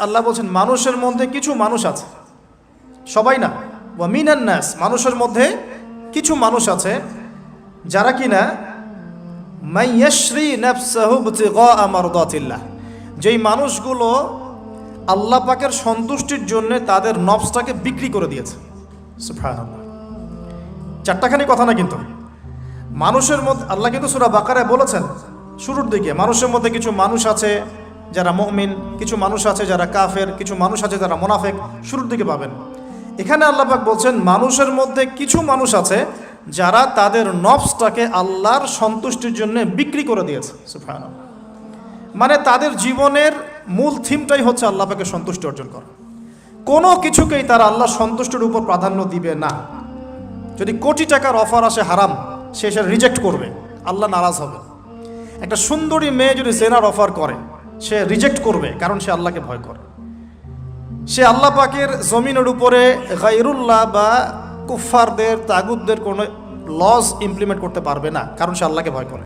আল্লাহ বলছেন মানুষের মধ্যে কিছু মানুষ আছে, সবাই না, ওয়া মিনান নাস, মানুষের মধ্যে কিছু মানুষ আছে যারা কিনা মাইয়াশরি নাফসাহু ইবতিগা মারদাতিল্লাহ, যেই মানুষগুলো আল্লাহ পাকের সন্তুষ্টির জন্য তাদের নফসটাকে বিক্রি করে দিয়েছে। সুবহানাল্লাহ, চারটাখানি কথা না, কিন্তু মানুষের মধ্যে আল্লাহ কিন্তু সূরা বাকারায় বলেছেন শুরুর দিকে, মানুষের মধ্যে কিছু মানুষ আছে যারা মুমিন, কিছু মানুষ আছে যারা কাফের, কিছু মানুষ আছে যারা মুনাফিক, শুরুর দিকে পাবেন। এখানে আল্লাহ পাক বলছেন মানুষের মধ্যে কিছু মানুষ আছে যারা তাদের নফসটাকে আল্লাহর সন্তুষ্টির জন্য বিক্রি করে দিয়েছে। সুবহানাল্লাহ, মানে তাদের জীবনের মূল থিমটাই হচ্ছে আল্লাহ পাকের সন্তুষ্টি অর্জন করা। কোনো কিছুকেই তারা আল্লাহর সন্তুষ্টির উপর প্রাধান্য দিবে না। যদি কোটি টাকার অফার আসে হারাম, সে সেটা রিজেক্ট করবে, আল্লাহ নারাজ হবে। একটা সুন্দরী মেয়ে যদি জেনার অফার করে, সে রিজেক্ট করবে, কারণ সে আল্লাহকে ভয় করে। সে আল্লাহ পাকের জমিনের উপরে গায়রুল্লাহ বা কুফফারদের, তাগুতদের কোনো লজ ইমপ্লিমেন্ট করতে পারবে না, কারণ সে আল্লাহকে ভয় করে।